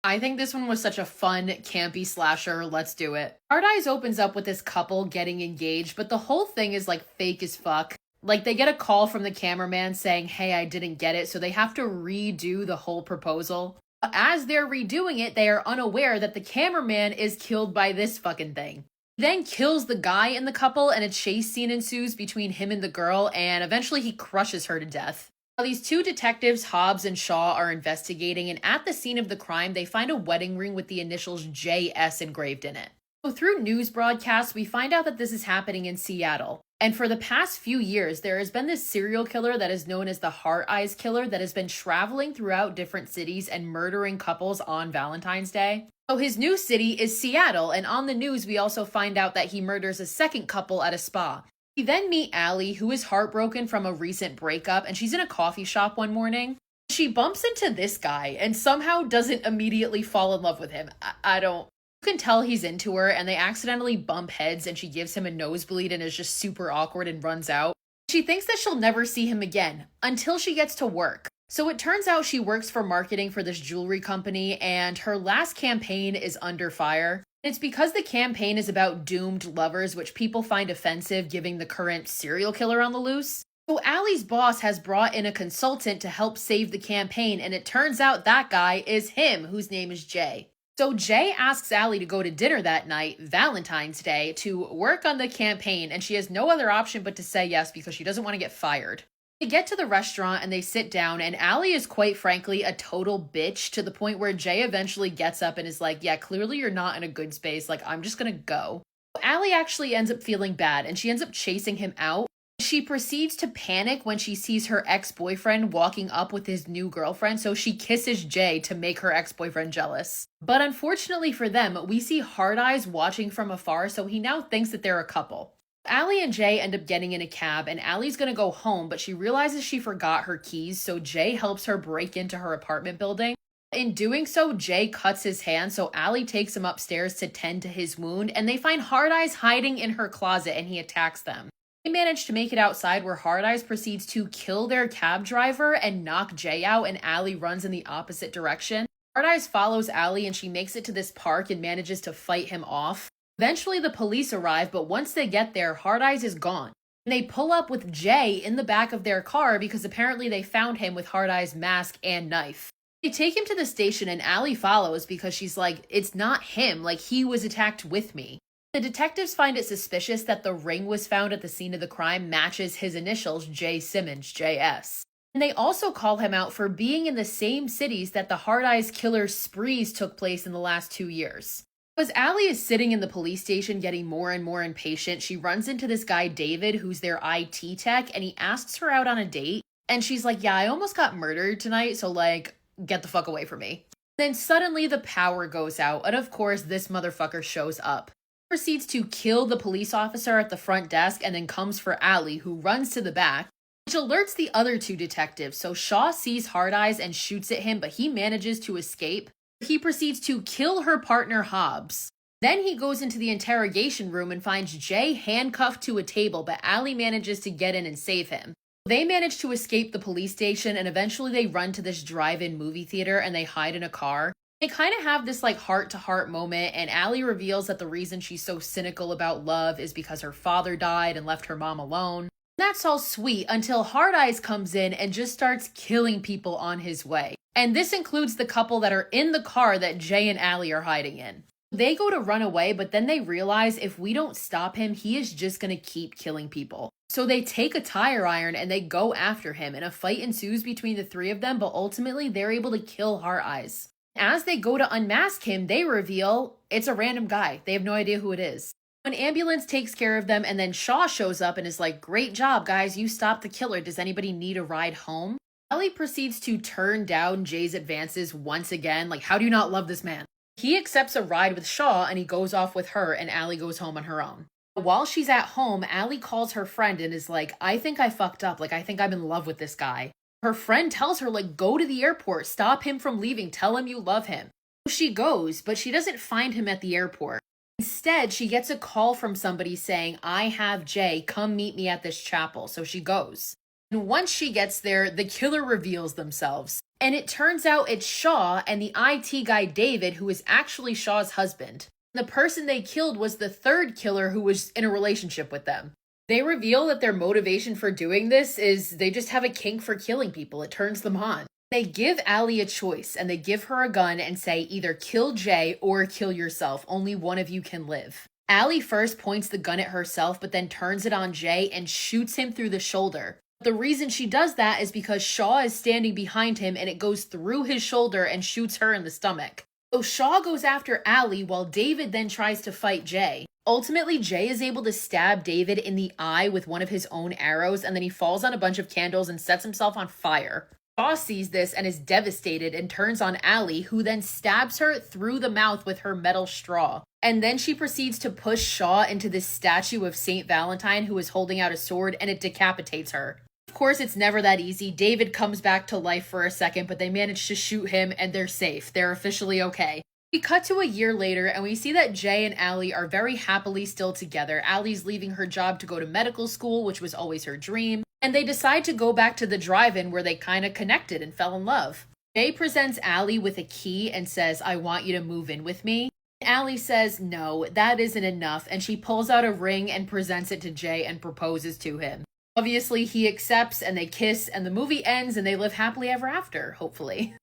I think this one was such a fun, campy slasher. Let's do it. Hard Eyes opens up with this couple getting engaged, but the whole thing is like fake as fuck. Like they get a call from the cameraman saying, "Hey, I didn't get it," so they have to redo the whole proposal. As they're redoing it, they are unaware that the cameraman is killed by this fucking thing. He then kills the guy in the couple, and a chase scene ensues between him and the girl, and eventually he crushes her to death. Now, these two detectives, Hobbs and Shaw, are investigating, and at the scene of the crime, they find a wedding ring with the initials JS engraved in it. So, through news broadcasts, we find out that this is happening in Seattle. And for the past few years, there has been this serial killer that is known as the Heart Eyes Killer that has been traveling throughout different cities and murdering couples on Valentine's Day. So his new city is Seattle, and on the news, we also find out that he murders a second couple at a spa. We then meet Allie, who is heartbroken from a recent breakup, and she's in a coffee shop one morning. She bumps into this guy and somehow doesn't immediately fall in love with him. I don't. You can tell he's into her, and they accidentally bump heads, and she gives him a nosebleed and is just super awkward and runs out. She thinks that she'll never see him again until she gets to work. So it turns out she works for marketing for this jewelry company, and her last campaign is under fire. It's because the campaign is about doomed lovers, which people find offensive given the current serial killer on the loose. So Allie's boss has brought in a consultant to help save the campaign, and it turns out that guy is him, whose name is Jay. So Jay asks Allie to go to dinner that night, Valentine's Day, to work on the campaign, and she has no other option but to say yes because she doesn't want to get fired. They get to the restaurant and they sit down, and Allie is quite frankly a total bitch to the point where Jay eventually gets up and is like, "Yeah, clearly you're not in a good space, like I'm just gonna go." Allie actually ends up feeling bad and she ends up chasing him out. She proceeds to panic when she sees her ex-boyfriend walking up with his new girlfriend, so she kisses Jay to make her ex-boyfriend jealous. But unfortunately for them, we see Hard Eyes watching from afar, so he now thinks that they're a couple. Allie and Jay end up getting in a cab, and Allie's gonna go home, but she realizes she forgot her keys, so Jay helps her break into her apartment building. In doing so, Jay cuts his hand, so Allie takes him upstairs to tend to his wound, and they find Hard Eyes hiding in her closet, and he attacks them. They manage to make it outside where Hard Eyes proceeds to kill their cab driver and knock Jay out, and Allie runs in the opposite direction. Hard Eyes follows Allie and she makes it to this park and manages to fight him off. Eventually the police arrive, but once they get there, Hard Eyes is gone. And they pull up with Jay in the back of their car because apparently they found him with Hard Eyes' mask and knife. They take him to the station and Allie follows because she's like, "It's not him, like he was attacked with me." The detectives find it suspicious that the ring was found at the scene of the crime matches his initials, J. Simmons, JS. And they also call him out for being in the same cities that the Hard Eyes killer's sprees took place in the last 2 years. As Allie is sitting in the police station getting more and more impatient, she runs into this guy David, who's their IT tech, and he asks her out on a date. And she's like, "Yeah, I almost got murdered tonight, so like, get the fuck away from me." Then suddenly the power goes out, and of course this motherfucker shows up. Proceeds to kill the police officer at the front desk and then comes for Allie, who runs to the back, which alerts the other two detectives. So Shaw sees Hard Eyes and shoots at him, but he manages to escape. He proceeds to kill her partner Hobbs. Then he goes into the interrogation room and finds Jay handcuffed to a table, but Allie manages to get in and save him. They manage to escape the police station, and eventually they run to this drive-in movie theater and they hide in a car. They kind of have this like heart-to-heart moment, and Allie reveals that the reason she's so cynical about love is because her father died and left her mom alone. That's all sweet until Hard Eyes comes in and just starts killing people on his way. And this includes the couple that are in the car that Jay and Allie are hiding in. They go to run away, but then they realize if we don't stop him, he is just going to keep killing people. So they take a tire iron and they go after him, and a fight ensues between the three of them, but ultimately they're able to kill Hard Eyes. As they go to unmask him, they reveal it's a random guy. They have no idea who it is. An ambulance takes care of them, and then Shaw shows up and is like, "Great job, guys. You stopped the killer. Does anybody need a ride home?" Ellie proceeds to turn down Jay's advances once again. Like, how do you not love this man? He accepts a ride with Shaw, and he goes off with her, and Allie goes home on her own. While she's at home, Allie calls her friend and is like, "I think I fucked up. Like, I think I'm in love with this guy." Her friend tells her, like, "Go to the airport. Stop him from leaving. Tell him you love him." She goes, but she doesn't find him at the airport. Instead, she gets a call from somebody saying, "I have Jay. Come meet me at this chapel." So she goes. And once she gets there, the killer reveals themselves. And it turns out it's Shaw and the IT guy David, who is actually Shaw's husband. The person they killed was the third killer who was in a relationship with them. They reveal that their motivation for doing this is they just have a kink for killing people. It turns them on. They give Allie a choice and they give her a gun and say either kill Jay or kill yourself. Only one of you can live. Allie first points the gun at herself but then turns it on Jay and shoots him through the shoulder. The reason she does that is because Shaw is standing behind him and it goes through his shoulder and shoots her in the stomach. So Shaw goes after Allie while David then tries to fight Jay. Ultimately, Jay is able to stab David in the eye with one of his own arrows, and then he falls on a bunch of candles and sets himself on fire. Shaw sees this and is devastated and turns on Allie, who then stabs her through the mouth with her metal straw. And then she proceeds to push Shaw into this statue of Saint Valentine, who is holding out a sword, and it decapitates her. Of course, it's never that easy. David comes back to life for a second, but they manage to shoot him and they're safe. They're officially okay. We cut to a year later and we see that Jay and Allie are very happily still together. Allie's leaving her job to go to medical school, which was always her dream. And they decide to go back to the drive-in where they kind of connected and fell in love. Jay presents Allie with a key and says, "I want you to move in with me." Allie says, "No, that isn't enough." And she pulls out a ring and presents it to Jay and proposes to him. Obviously, he accepts and they kiss and the movie ends and they live happily ever after, hopefully.